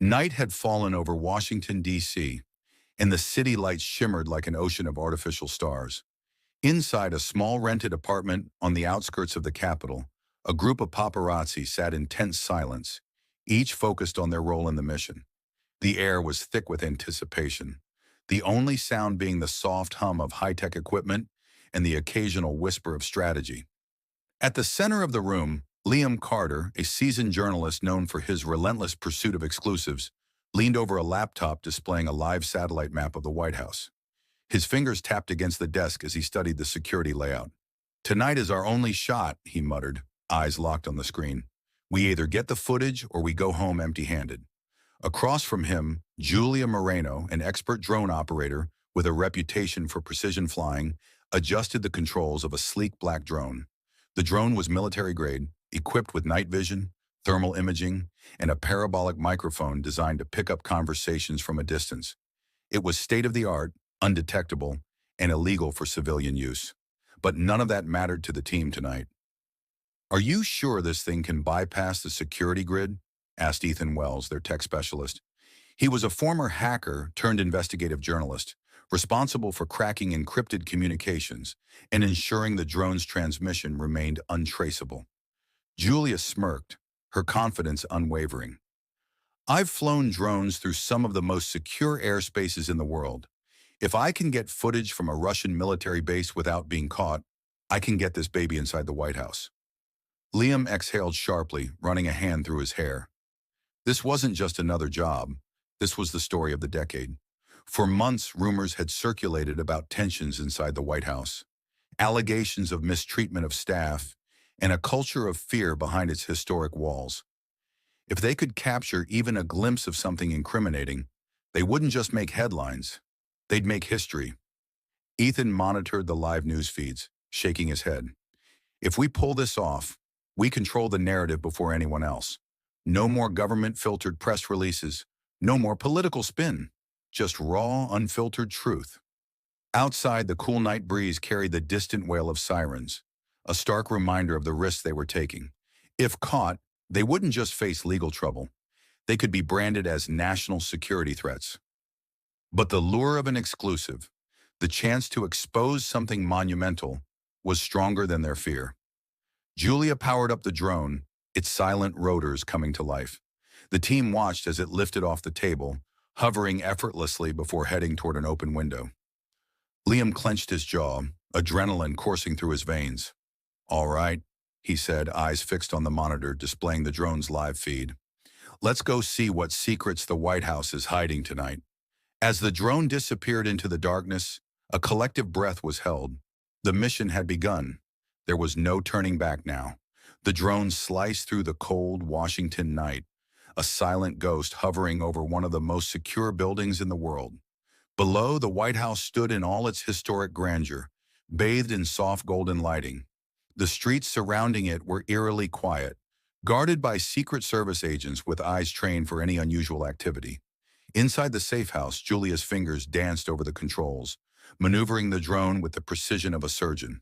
Night had fallen over Washington, D.C., and the city lights shimmered like an ocean of artificial stars. Inside a small rented apartment on the outskirts of the capital, a group of paparazzi sat in tense silence, each focused on their role in the mission. The air was thick with anticipation, the only sound being the soft hum of high-tech equipment and the occasional whisper of strategy. At the center of the room, Liam Carter, a seasoned journalist known for his relentless pursuit of exclusives, leaned over a laptop displaying a live satellite map of the White House. His fingers tapped against the desk as he studied the security layout. "Tonight is our only shot," he muttered, eyes locked on the screen. "We either get the footage or we go home empty-handed." Across from him, Julia Moreno, an expert drone operator with a reputation for precision flying, adjusted the controls of a sleek black drone. The drone was military-grade, equipped with night vision, thermal imaging, and a parabolic microphone designed to pick up conversations from a distance. It was state-of-the-art, undetectable, and illegal for civilian use. But none of that mattered to the team tonight. "Are you sure this thing can bypass the security grid?" asked Ethan Wells, their tech specialist. He was a former hacker turned investigative journalist, responsible for cracking encrypted communications and ensuring the drone's transmission remained untraceable. Julia smirked, her confidence unwavering. "I've flown drones through some of the most secure airspaces in the world. If I can get footage from a Russian military base without being caught, I can get this baby inside the White House." Liam exhaled sharply, running a hand through his hair. This wasn't just another job. This was the story of the decade. For months, rumors had circulated about tensions inside the White House, allegations of mistreatment of staff, and a culture of fear behind its historic walls. If they could capture even a glimpse of something incriminating, they wouldn't just make headlines, they'd make history. Ethan monitored the live news feeds, shaking his head. "If we pull this off, we control the narrative before anyone else. No more government-filtered press releases, no more political spin, just raw, unfiltered truth." Outside, the cool night breeze carried the distant wail of sirens, a stark reminder of the risks they were taking. If caught, they wouldn't just face legal trouble. They could be branded as national security threats. But the lure of an exclusive, the chance to expose something monumental, was stronger than their fear. Julia powered up the drone, its silent rotors coming to life. The team watched as it lifted off the table, hovering effortlessly before heading toward an open window. Liam clenched his jaw, adrenaline coursing through his veins. "All right," he said, eyes fixed on the monitor displaying the drone's live feed. "Let's go see what secrets the White House is hiding tonight." As the drone disappeared into the darkness, a collective breath was held. The mission had begun. There was no turning back now. The drone sliced through the cold Washington night, a silent ghost hovering over one of the most secure buildings in the world. Below, the White House stood in all its historic grandeur, bathed in soft golden lighting. The streets surrounding it were eerily quiet, guarded by Secret Service agents with eyes trained for any unusual activity. Inside the safe house, Julia's fingers danced over the controls, maneuvering the drone with the precision of a surgeon.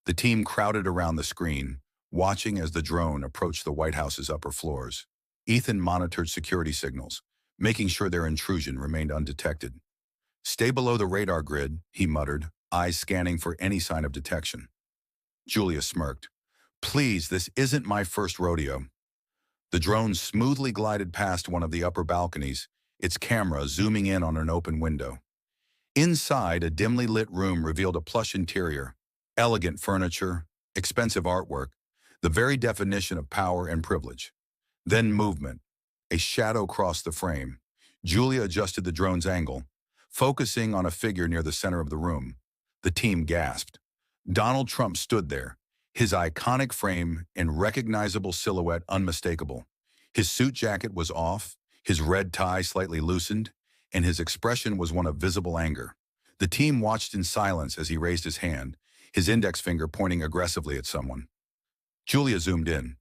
The team crowded around the screen, watching as the drone approached the White House's upper floors. Ethan monitored security signals, making sure their intrusion remained undetected. "Stay below the radar grid," he muttered, eyes scanning for any sign of detection. Julia smirked. "Please, this isn't my first rodeo." The drone smoothly glided past one of the upper balconies, its camera zooming in on an open window. Inside, a dimly lit room revealed a plush interior, elegant furniture, expensive artwork, the very definition of power and privilege. Then movement. A shadow crossed the frame. Julia adjusted the drone's angle, focusing on a figure near the center of the room. The team gasped. Donald Trump stood there, his iconic frame and recognizable silhouette unmistakable. His suit jacket was off, his red tie slightly loosened, and his expression was one of visible anger. The team watched in silence as he raised his hand, his index finger pointing aggressively at someone. Julia zoomed in.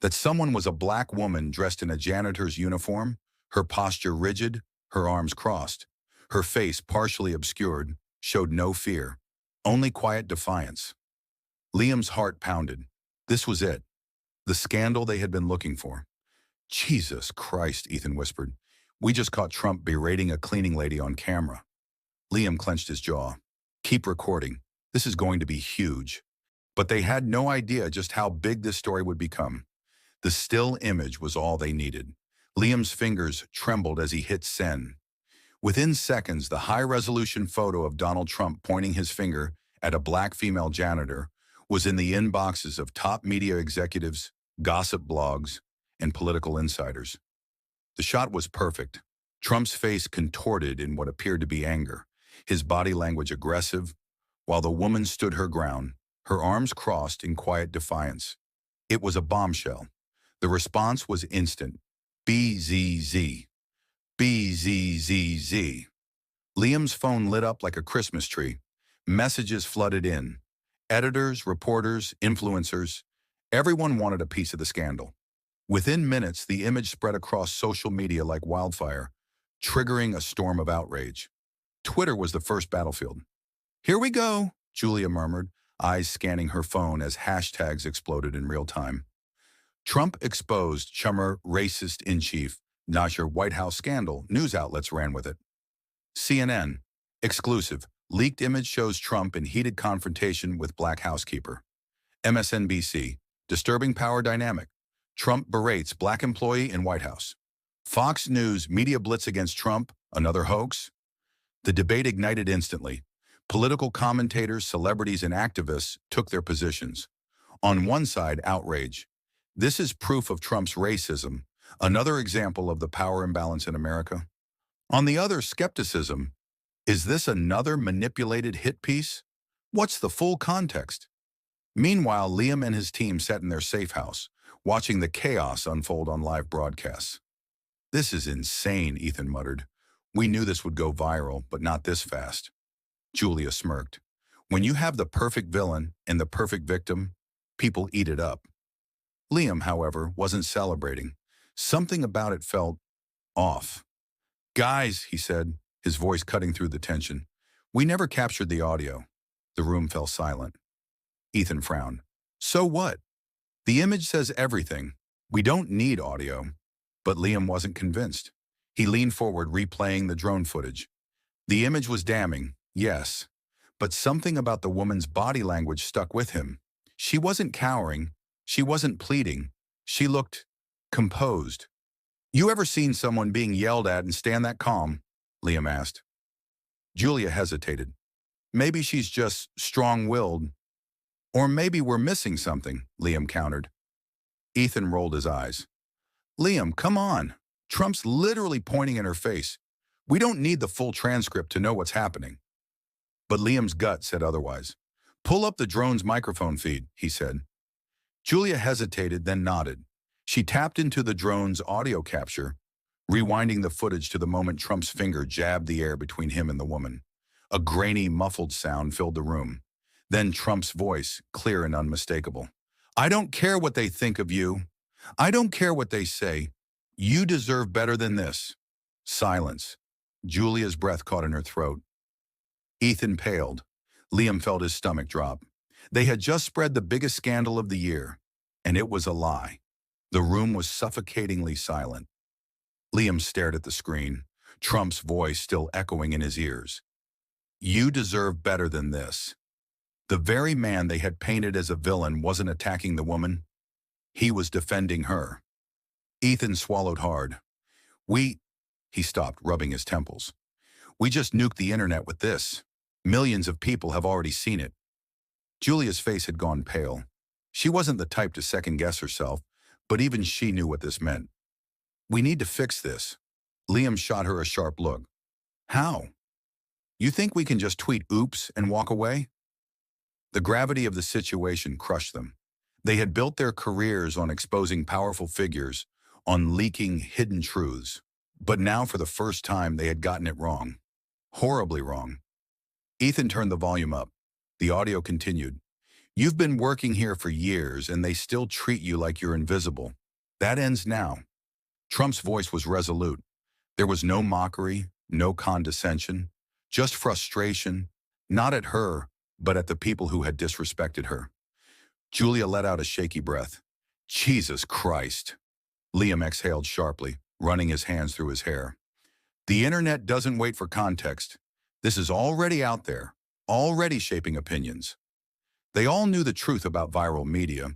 That someone was a black woman dressed in a janitor's uniform, her posture rigid, her arms crossed. Her face, partially obscured, showed no fear, only quiet defiance. Liam's heart pounded. This was it, the scandal they had been looking for. "Jesus Christ," Ethan whispered. We just caught Trump berating a cleaning lady on camera. Liam clenched his jaw. Keep recording. This is going to be huge. But they had no idea just how big this story would become. The still image was all they needed. Liam's fingers trembled as he hit send. Within seconds, the high-resolution photo of Donald Trump pointing his finger at a black female janitor was in the inboxes of top media executives, gossip blogs, and political insiders. The shot was perfect. Trump's face contorted in what appeared to be anger, his body language aggressive, while the woman stood her ground, her arms crossed in quiet defiance. It was a bombshell. The response was instant. BZZ. BZZZ. Liam's phone lit up like a Christmas tree. Messages flooded in. Editors, reporters, influencers. Everyone wanted a piece of the scandal. Within minutes, the image spread across social media like wildfire, triggering a storm of outrage. Twitter was the first battlefield. "Here we go," Julia murmured, eyes scanning her phone as hashtags exploded in real time. Trump exposed, Schumer racist in chief, Nasher White House scandal, news outlets ran with it. CNN, exclusive, leaked image shows Trump in heated confrontation with black housekeeper. MSNBC, disturbing power dynamic, Trump berates black employee in White House. Fox News, media blitz against Trump, another hoax. The debate ignited instantly. Political commentators, celebrities, and activists took their positions. On one side, outrage. This is proof of Trump's racism, another example of the power imbalance in America. On the other, skepticism. Is this another manipulated hit piece? What's the full context? Meanwhile, Liam and his team sat in their safe house, watching the chaos unfold on live broadcasts. "This is insane," Ethan muttered. "We knew this would go viral, but not this fast." Julia smirked. "When you have the perfect villain and the perfect victim, people eat it up." Liam, however, wasn't celebrating. Something about it felt off. "Guys," he said, his voice cutting through the tension, "we never captured the audio." The room fell silent. Ethan frowned. "So what? The image says everything. We don't need audio." But Liam wasn't convinced. He leaned forward, replaying the drone footage. The image was damning, yes, but something about the woman's body language stuck with him. She wasn't cowering. She wasn't pleading. She looked composed. "You ever seen someone being yelled at and stand that calm?" Liam asked. Julia hesitated. "Maybe she's just strong-willed. Or maybe we're missing something," Liam countered. Ethan rolled his eyes. "Liam, come on. Trump's literally pointing in her face. We don't need the full transcript to know what's happening." But Liam's gut said otherwise. "Pull up the drone's microphone feed," he said. Julia hesitated, then nodded. She tapped into the drone's audio capture, rewinding the footage to the moment Trump's finger jabbed the air between him and the woman. A grainy, muffled sound filled the room. Then Trump's voice, clear and unmistakable. "I don't care what they think of you. I don't care what they say. You deserve better than this." Silence. Julia's breath caught in her throat. Ethan paled. Liam felt his stomach drop. They had just spread the biggest scandal of the year, and it was a lie. The room was suffocatingly silent. Liam stared at the screen, Trump's voice still echoing in his ears. "You deserve better than this." The very man they had painted as a villain wasn't attacking the woman. He was defending her. Ethan swallowed hard. He stopped, rubbing his temples. "We just nuked the internet with this. Millions of people have already seen it." Julia's face had gone pale. She wasn't the type to second-guess herself, but even she knew what this meant. "We need to fix this." Liam shot her a sharp look. "How? You think we can just tweet oops and walk away?" The gravity of the situation crushed them. They had built their careers on exposing powerful figures, on leaking hidden truths. But now, for the first time, they had gotten it wrong. Horribly wrong. Ethan turned the volume up. The audio continued. "You've been working here for years, and they still treat you like you're invisible. That ends now." Trump's voice was resolute. There was no mockery, no condescension, just frustration, not at her, but at the people who had disrespected her. Julia let out a shaky breath. "Jesus Christ." Liam exhaled sharply, running his hands through his hair. The internet doesn't wait for context. This is already out there, already shaping opinions. They all knew the truth about viral media.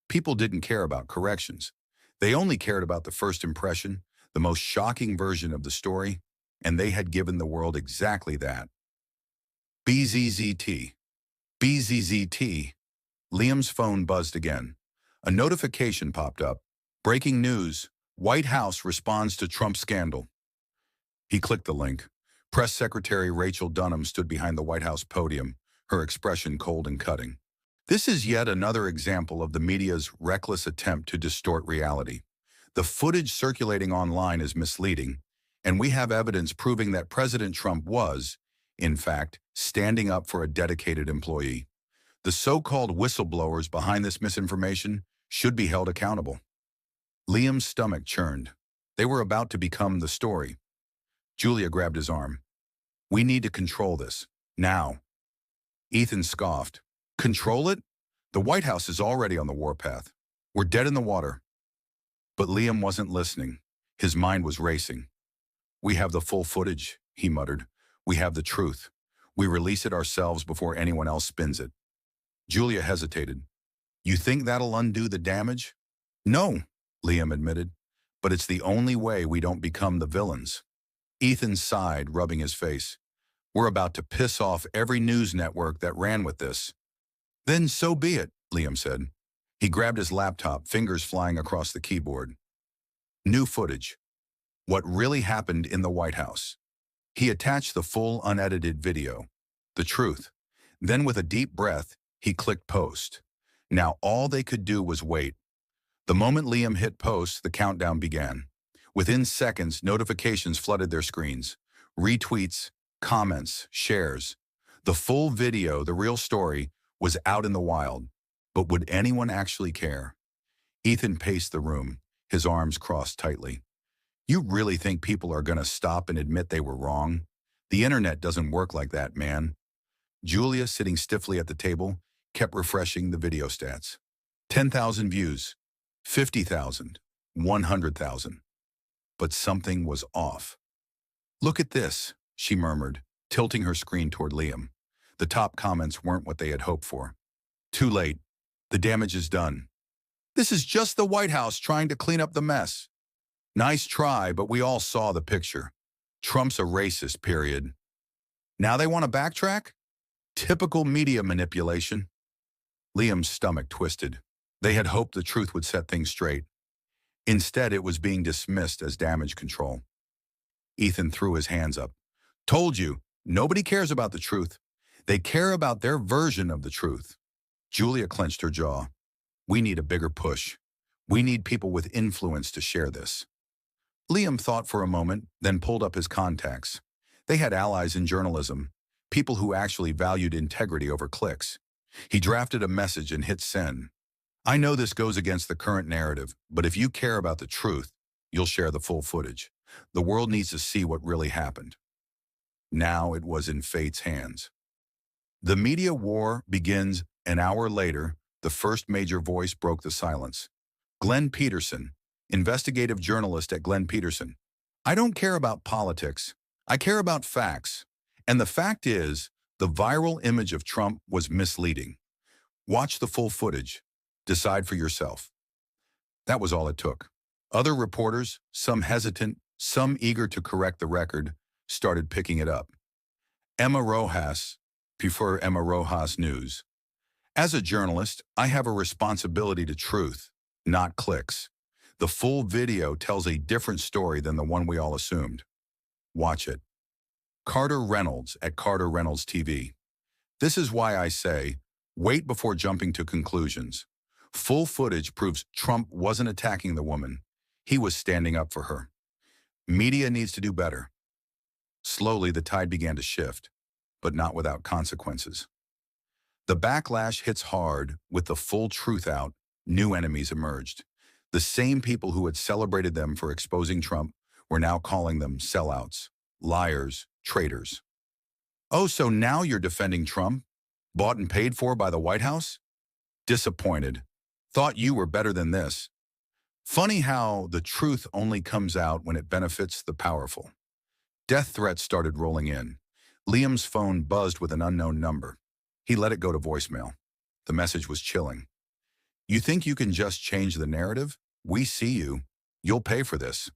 People didn't care about corrections. They only cared about the first impression, the most shocking version of the story, and they had given the world exactly that. BZZT. BZZT. Liam's phone buzzed again. A notification popped up. Breaking news. White House responds to Trump scandal. He clicked the link. Press Secretary Rachel Dunham stood behind the White House podium, her expression cold and cutting. This is yet another example of the media's reckless attempt to distort reality. The footage circulating online is misleading, and we have evidence proving that President Trump was, in fact, standing up for a dedicated employee. The so-called whistleblowers behind this misinformation should be held accountable. Liam's stomach churned. They were about to become the story. Julia grabbed his arm. "We need to control this. Now." Ethan scoffed. "Control it? The White House is already on the warpath. We're dead in the water." But Liam wasn't listening. His mind was racing. "We have the full footage," he muttered. "We have the truth. We release it ourselves before anyone else spins it." Julia hesitated. "You think that'll undo the damage?" "No," Liam admitted, "but it's the only way we don't become the villains." Ethan sighed, rubbing his face. "We're about to piss off every news network that ran with this." "Then so be it," Liam said. He grabbed his laptop, fingers flying across the keyboard. New footage. What really happened in the White House. He attached the full unedited video. The truth. Then with a deep breath, he clicked post. Now all they could do was wait. The moment Liam hit post, the countdown began. Within seconds, notifications flooded their screens. Retweets, comments, shares. The full video, the real story, was out in the wild. But would anyone actually care? Ethan paced the room, his arms crossed tightly. "You really think people are going to stop and admit they were wrong? The internet doesn't work like that, man." Julia, sitting stiffly at the table, kept refreshing the video stats. 10,000 views, 50,000, 100,000. But something was off. "Look at this," she murmured, tilting her screen toward Liam. The top comments weren't what they had hoped for. "Too late. The damage is done. This is just the White House trying to clean up the mess. Nice try, but we all saw the picture. Trump's a racist, period. Now they want to backtrack? Typical media manipulation." Liam's stomach twisted. They had hoped the truth would set things straight. Instead, it was being dismissed as damage control. Ethan threw his hands up. "Told you, nobody cares about the truth. They care about their version of the truth." Julia clenched her jaw. "We need a bigger push. We need people with influence to share this." Liam thought for a moment, then pulled up his contacts. They had allies in journalism, people who actually valued integrity over clicks. He drafted a message and hit send. "I know this goes against the current narrative, but if you care about the truth, you'll share the full footage. The world needs to see what really happened." Now it was in fate's hands. The media war begins. An hour later, the first major voice broke the silence. Glenn Peterson, investigative journalist at Glenn Peterson. "I don't care about politics. I care about facts. And the fact is, the viral image of Trump was misleading. Watch the full footage. Decide for yourself." That was all it took. Other reporters, some hesitant, some eager to correct the record, started picking it up. Emma Rojas, prefer Emma Rojas News. "As a journalist, I have a responsibility to truth, not clicks. The full video tells a different story than the one we all assumed. Watch it." Carter Reynolds at Carter Reynolds TV. "This is why I say, wait before jumping to conclusions. Full footage proves Trump wasn't attacking the woman. He was standing up for her. Media needs to do better." Slowly, the tide began to shift, but not without consequences. The backlash hits hard. With the full truth out, new enemies emerged. The same people who had celebrated them for exposing Trump were now calling them sellouts, liars, traitors. "Oh, so now you're defending Trump? Bought and paid for by the White House? Disappointed. Thought you were better than this." Funny how the truth only comes out when it benefits the powerful. Death threats started rolling in. Liam's phone buzzed with an unknown number. He let it go to voicemail. The message was chilling. "You think you can just change the narrative? We see you. You'll pay for this."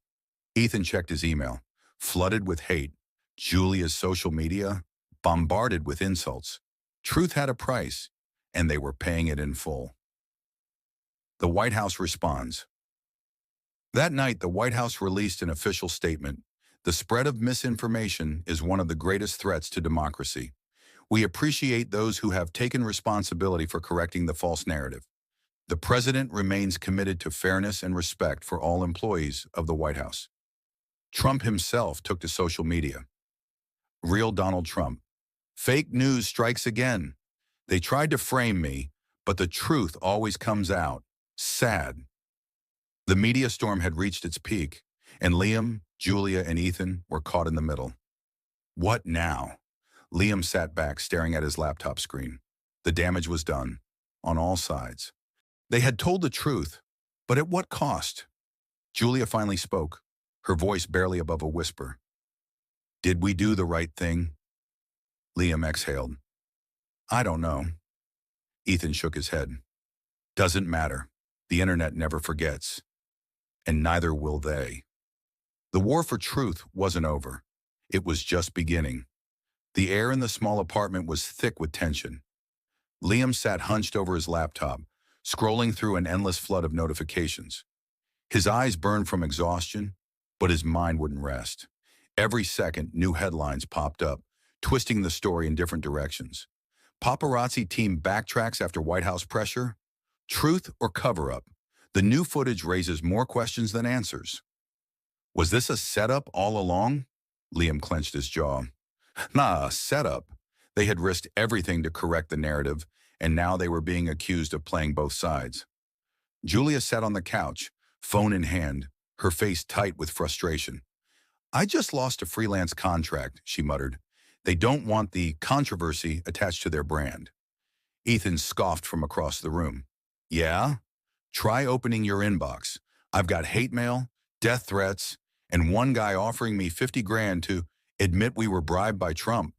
Ethan checked his email, flooded with hate. Julia's social media, bombarded with insults. Truth had a price, and they were paying it in full. The White House responds. That night, the White House released an official statement. The spread of misinformation is one of the greatest threats to democracy. We appreciate those who have taken responsibility for correcting the false narrative. The president remains committed to fairness and respect for all employees of the White House. Trump himself took to social media. Real Donald Trump. Fake news strikes again. They tried to frame me, but the truth always comes out. Sad. The media storm had reached its peak, and Liam, Julia, and Ethan were caught in the middle. What now? Liam sat back, staring at his laptop screen. The damage was done, on all sides. They had told the truth, but at what cost? Julia finally spoke, her voice barely above a whisper. Did we do the right thing? Liam exhaled. I don't know. Ethan shook his head. Doesn't matter. The internet never forgets. And neither will they. The war for truth wasn't over. It was just beginning. The air in the small apartment was thick with tension. Liam sat hunched over his laptop, scrolling through an endless flood of notifications. His eyes burned from exhaustion, but his mind wouldn't rest. Every second, new headlines popped up, twisting the story in different directions. Paparazzi team backtracks after White House pressure? Truth or cover-up? The new footage raises more questions than answers. Was this a setup all along? Liam clenched his jaw. Nah, a setup. They had risked everything to correct the narrative, and now they were being accused of playing both sides. Julia sat on the couch, phone in hand, her face tight with frustration. I just lost a freelance contract, she muttered. They don't want the controversy attached to their brand. Ethan scoffed from across the room. Yeah? Try opening your inbox. I've got hate mail, death threats, and one guy offering me 50 grand to admit we were bribed by Trump.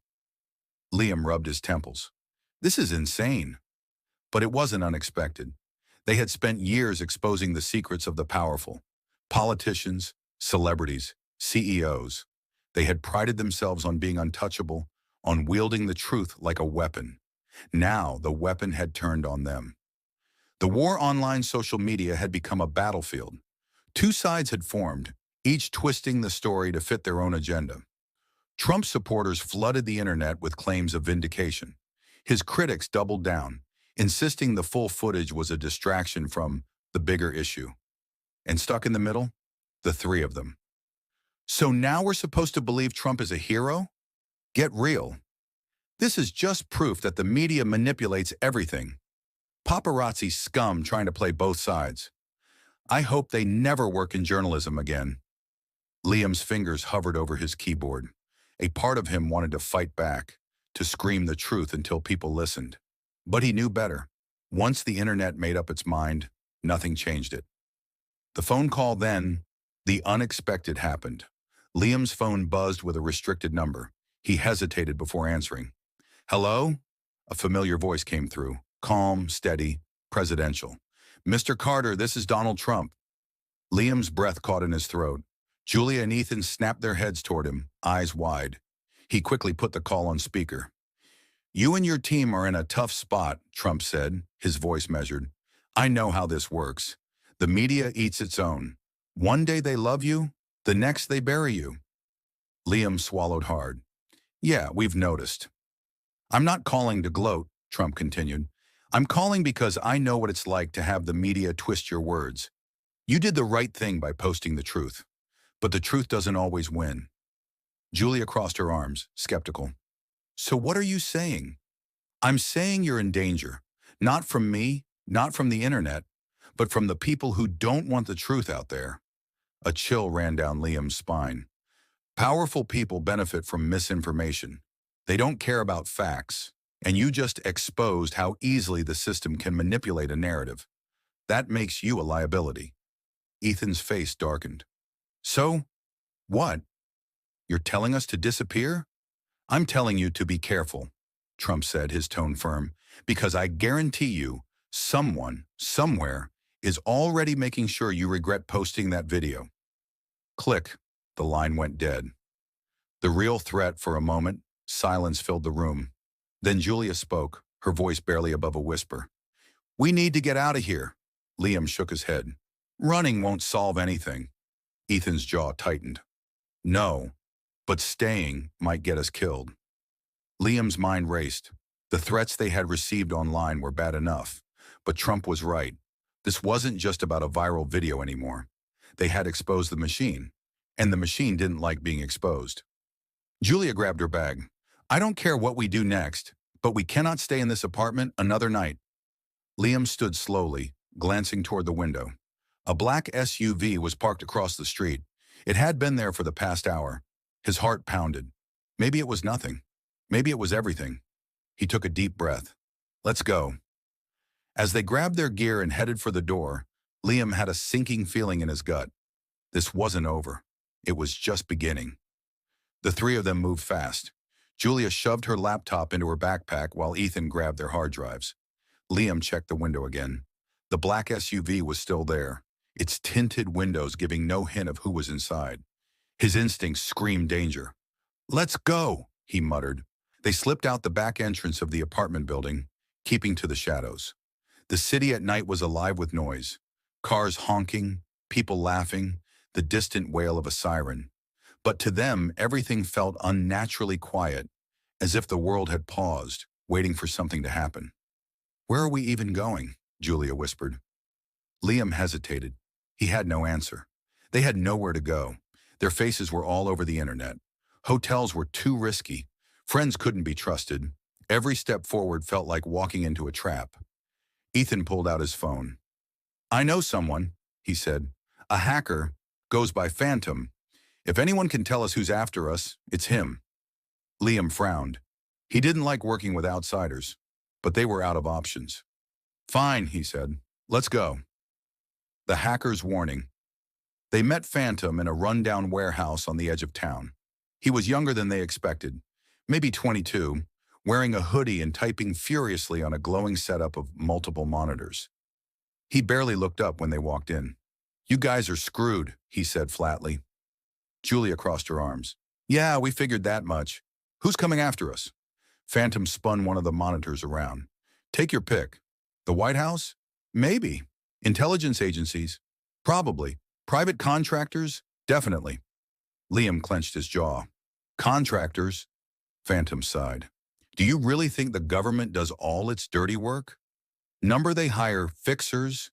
Liam rubbed his temples. This is insane. But it wasn't unexpected. They had spent years exposing the secrets of the powerful. Politicians, celebrities, CEOs. They had prided themselves on being untouchable, on wielding the truth like a weapon. Now the weapon had turned on them. The war online social media had become a battlefield. Two sides had formed, each twisting the story to fit their own agenda. Trump supporters flooded the internet with claims of vindication. His critics doubled down, insisting the full footage was a distraction from the bigger issue. And stuck in the middle, the three of them. So now we're supposed to believe Trump is a hero? Get real. This is just proof that the media manipulates everything. Paparazzi scum trying to play both sides. I hope they never work in journalism again. Liam's fingers hovered over his keyboard. A part of him wanted to fight back, to scream the truth until people listened. But he knew better. Once the internet made up its mind, nothing changed it. The phone call then, the unexpected happened. Liam's phone buzzed with a restricted number. He hesitated before answering. Hello? A familiar voice came through, calm, steady, presidential. Mr. Carter, this is Donald Trump. Liam's breath caught in his throat. Julia and Ethan snapped their heads toward him, eyes wide. He quickly put the call on speaker. You and your team are in a tough spot, Trump said, his voice measured. I know how this works. The media eats its own. One day they love you, the next they bury you. Liam swallowed hard. Yeah, we've noticed. I'm not calling to gloat, Trump continued. I'm calling because I know what it's like to have the media twist your words. You did the right thing by posting the truth. But the truth doesn't always win. Julia crossed her arms, skeptical. So what are you saying? I'm saying you're in danger. Not from me, not from the internet, but from the people who don't want the truth out there. A chill ran down Liam's spine. Powerful people benefit from misinformation. They don't care about facts, and you just exposed how easily the system can manipulate a narrative. That makes you a liability. Ethan's face darkened. So, what? You're telling us to disappear? I'm telling you to be careful, Trump said, his tone firm, because I guarantee you, someone, somewhere, is already making sure you regret posting that video. Click. The line went dead. The real threat for a moment, silence filled the room. Then Julia spoke, her voice barely above a whisper. We need to get out of here. Liam shook his head. Running won't solve anything. Ethan's jaw tightened. No, but staying might get us killed. Liam's mind raced. The threats they had received online were bad enough, but Trump was right. This wasn't just about a viral video anymore. They had exposed the machine, and the machine didn't like being exposed. Julia grabbed her bag. I don't care what we do next, but we cannot stay in this apartment another night. Liam stood slowly, glancing toward the window. A black SUV was parked across the street. It had been there for the past hour. His heart pounded. Maybe it was nothing. Maybe it was everything. He took a deep breath. Let's go. As they grabbed their gear and headed for the door, Liam had a sinking feeling in his gut. This wasn't over. It was just beginning. The three of them moved fast. Julia shoved her laptop into her backpack while Ethan grabbed their hard drives. Liam checked the window again. The black SUV was still there, its tinted windows giving no hint of who was inside. His instincts screamed danger. Let's go, he muttered. They slipped out the back entrance of the apartment building, keeping to the shadows. The city at night was alive with noise. Cars honking, people laughing, the distant wail of a siren. But to them, everything felt unnaturally quiet, as if the world had paused, waiting for something to happen. Where are we even going? Julia whispered. Liam hesitated. He had no answer. They had nowhere to go. Their faces were all over the internet. Hotels were too risky. Friends couldn't be trusted. Every step forward felt like walking into a trap. Ethan pulled out his phone. I know someone, he said. A hacker, goes by Phantom. If anyone can tell us who's after us, it's him. Liam frowned. He didn't like working with outsiders, but they were out of options. Fine, he said. Let's go. The hacker's warning. They met Phantom in a rundown warehouse on the edge of town. He was younger than they expected, maybe 22, wearing a hoodie and typing furiously on a glowing setup of multiple monitors. He barely looked up when they walked in. You guys are screwed, he said flatly. Julia crossed her arms. Yeah, we figured that much. Who's coming after us? Phantom spun one of the monitors around. Take your pick. The White House? Maybe. Intelligence agencies? Probably. Private contractors? Definitely. Liam clenched his jaw. Contractors? Phantom sighed. Do you really think the government does all its dirty work? Number they hire fixers,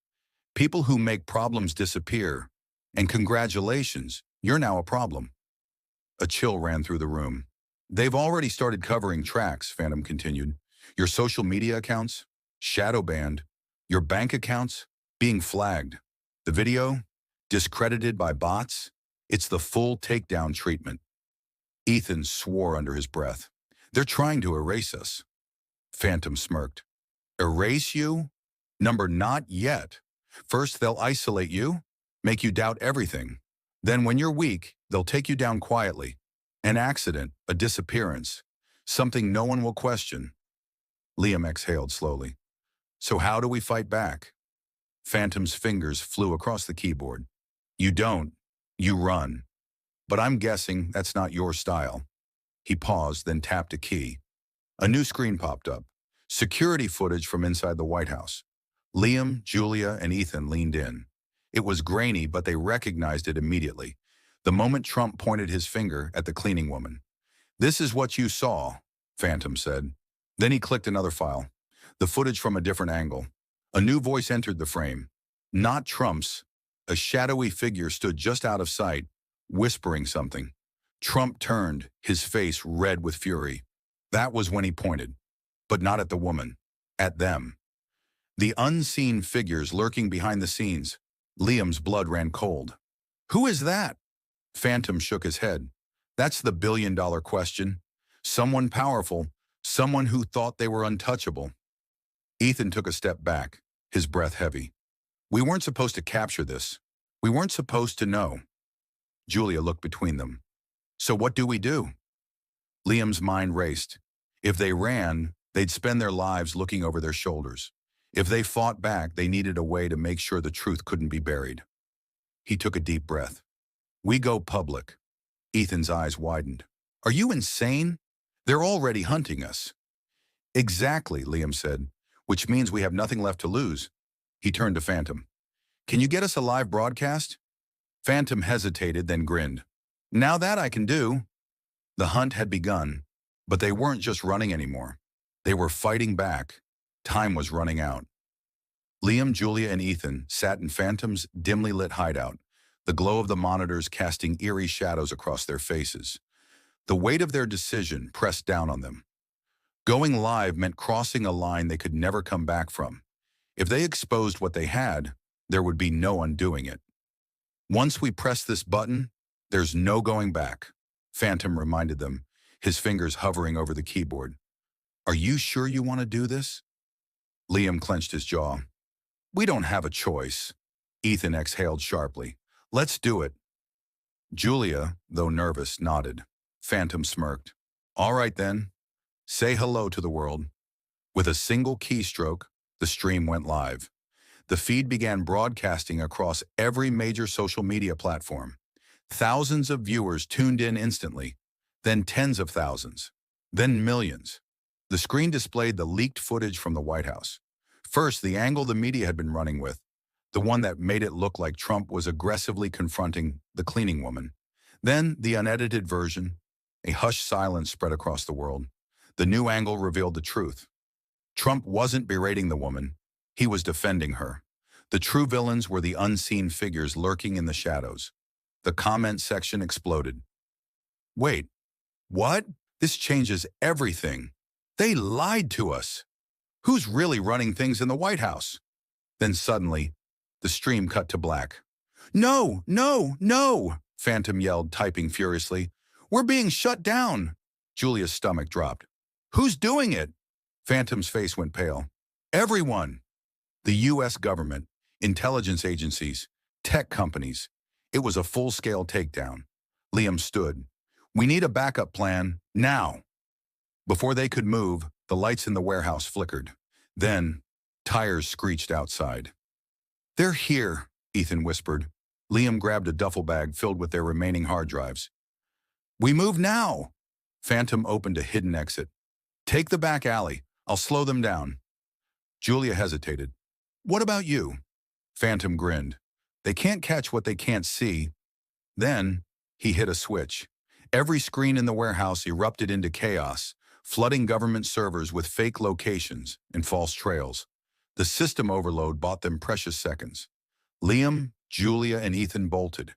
people who make problems disappear. And congratulations, you're now a problem. A chill ran through the room. They've already started covering tracks, Phantom continued. Your social media accounts, shadow banned. Your bank accounts, being flagged. The video, discredited by bots. It's the full takedown treatment. Ethan swore under his breath. They're trying to erase us. Phantom smirked. Erase you? Number not yet. First they'll isolate you, make you doubt everything. Then when you're weak, they'll take you down quietly. An accident, a disappearance, something no one will question. Liam exhaled slowly. So how do we fight back? Phantom's fingers flew across the keyboard. You don't. You run. But I'm guessing that's not your style. He paused, then tapped a key. A new screen popped up. Security footage from inside the White House. Liam, Julia, and Ethan leaned in. It was grainy, but they recognized it immediately. The moment Trump pointed his finger at the cleaning woman. This is what you saw, Phantom said. Then he clicked another file. The footage from a different angle. A new voice entered the frame. Not Trump's. A shadowy figure stood just out of sight, whispering something. Trump turned, his face red with fury. That was when he pointed. But not at the woman. At them. The unseen figures lurking behind the scenes. Liam's blood ran cold. Who is that? Phantom shook his head. That's the billion-dollar question. Someone powerful, someone who thought they were untouchable. Ethan took a step back, his breath heavy. We weren't supposed to capture this. We weren't supposed to know. Julia looked between them. So what do we do? Liam's mind raced. If they ran, they'd spend their lives looking over their shoulders. If they fought back, they needed a way to make sure the truth couldn't be buried. He took a deep breath. We go public. Ethan's eyes widened. Are you insane? They're already hunting us. Exactly, Liam said, which means we have nothing left to lose. He turned to Phantom. Can you get us a live broadcast? Phantom hesitated, then grinned. Now that I can do. The hunt had begun, but they weren't just running anymore. They were fighting back. Time was running out. Liam, Julia, and Ethan sat in Phantom's dimly lit hideout, the glow of the monitors casting eerie shadows across their faces. The weight of their decision pressed down on them. Going live meant crossing a line they could never come back from. If they exposed what they had, there would be no undoing it. Once we press this button, there's no going back, Phantom reminded them, his fingers hovering over the keyboard. Are you sure you want to do this? Liam clenched his jaw. We don't have a choice. Ethan exhaled sharply. Let's do it. Julia, though nervous, nodded. Phantom smirked. All right then. Say hello to the world. With a single keystroke, the stream went live. The feed began broadcasting across every major social media platform. Thousands of viewers tuned in instantly, then tens of thousands, then millions. The screen displayed the leaked footage from the White House. First, the angle the media had been running with, the one that made it look like Trump was aggressively confronting the cleaning woman. Then, the unedited version. A hushed silence spread across the world. The new angle revealed the truth. Trump wasn't berating the woman. He was defending her. The true villains were the unseen figures lurking in the shadows. The comment section exploded. Wait, what? This changes everything. They lied to us. Who's really running things in the White House? Then suddenly, the stream cut to black. No, no, no, Phantom yelled, typing furiously. We're being shut down. Julia's stomach dropped. Who's doing it? Phantom's face went pale. Everyone. The U.S. government, intelligence agencies, tech companies. It was a full-scale takedown. Liam stood. We need a backup plan, now. Before they could move, the lights in the warehouse flickered. Then, tires screeched outside. They're here, Ethan whispered. Liam grabbed a duffel bag filled with their remaining hard drives. We move now. Phantom opened a hidden exit. Take the back alley. I'll slow them down. Julia hesitated. What about you? Phantom grinned. They can't catch what they can't see. Then, he hit a switch. Every screen in the warehouse erupted into chaos, flooding government servers with fake locations and false trails. The system overload bought them precious seconds. Liam, Julia, and Ethan bolted.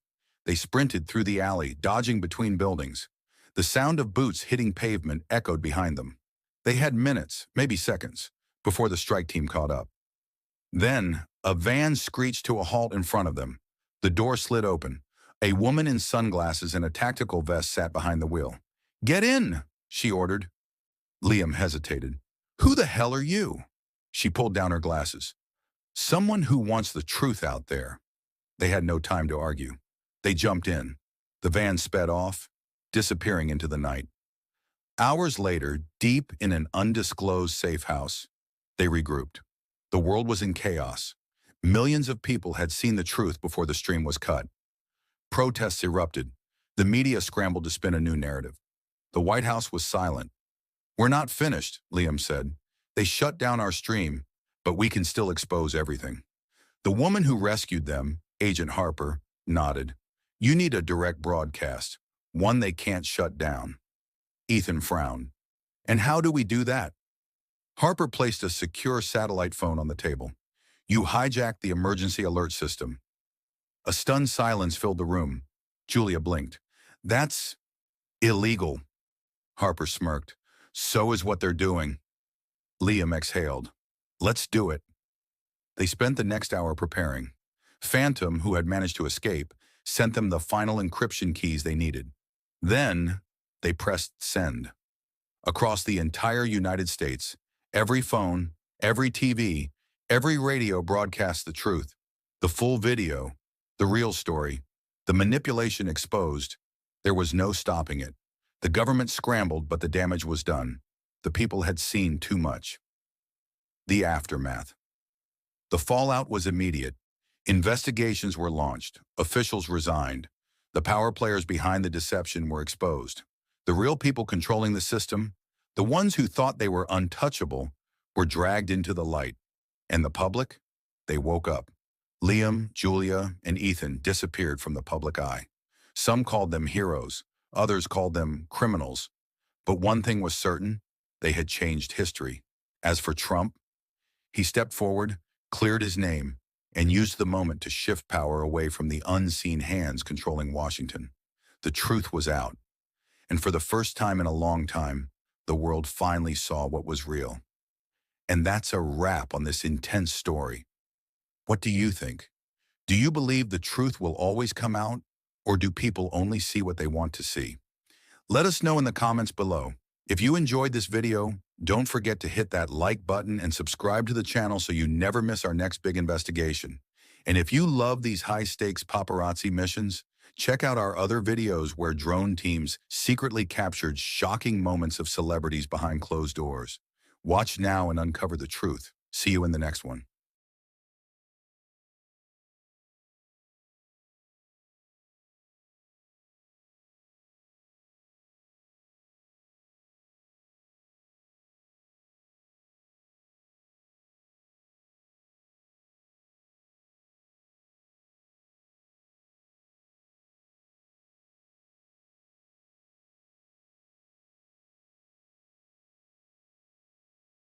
They sprinted through the alley, dodging between buildings. The sound of boots hitting pavement echoed behind them. They had minutes, maybe seconds, before the strike team caught up. Then, a van screeched to a halt in front of them. The door slid open. A woman in sunglasses and a tactical vest sat behind the wheel. Get in, she ordered. Liam hesitated. Who the hell are you? She pulled down her glasses. Someone who wants the truth out there. They had no time to argue. They jumped in. The van sped off, disappearing into the night. Hours later, deep in an undisclosed safe house, they regrouped. The world was in chaos. Millions of people had seen the truth before the stream was cut. Protests erupted. The media scrambled to spin a new narrative. The White House was silent. We're not finished, Liam said. They shut down our stream, but we can still expose everything. The woman who rescued them, Agent Harper, nodded. You need a direct broadcast, one they can't shut down. Ethan frowned. And how do we do that? Harper placed a secure satellite phone on the table. You hijacked the emergency alert system. A stunned silence filled the room. Julia blinked. That's illegal. Harper smirked. So is what they're doing. Liam exhaled. Let's do it. They spent the next hour preparing. Phantom, who had managed to escape, sent them the final encryption keys they needed. Then, they pressed send. Across the entire United States, every phone, every TV, every radio broadcast the truth, the full video, the real story, the manipulation exposed. There was no stopping it. The government scrambled, but the damage was done. The people had seen too much. The aftermath. The fallout was immediate. Investigations were launched. Officials resigned. The power players behind the deception were exposed. The real people controlling the system, the ones who thought they were untouchable, were dragged into the light. And the public? They woke up. Liam, Julia, and Ethan disappeared from the public eye. Some called them heroes. Others called them criminals. But one thing was certain, they had changed history. As for Trump, he stepped forward, cleared his name, and used the moment to shift power away from the unseen hands controlling Washington. The truth was out. And for the first time in a long time, the world finally saw what was real. And that's a wrap on this intense story. What do you think? Do you believe the truth will always come out, or do people only see what they want to see? Let us know in the comments below. If you enjoyed this video, don't forget to hit that like button and subscribe to the channel so you never miss our next big investigation. And if you love these high-stakes paparazzi missions, check out our other videos where drone teams secretly captured shocking moments of celebrities behind closed doors. Watch now and uncover the truth. See you in the next one.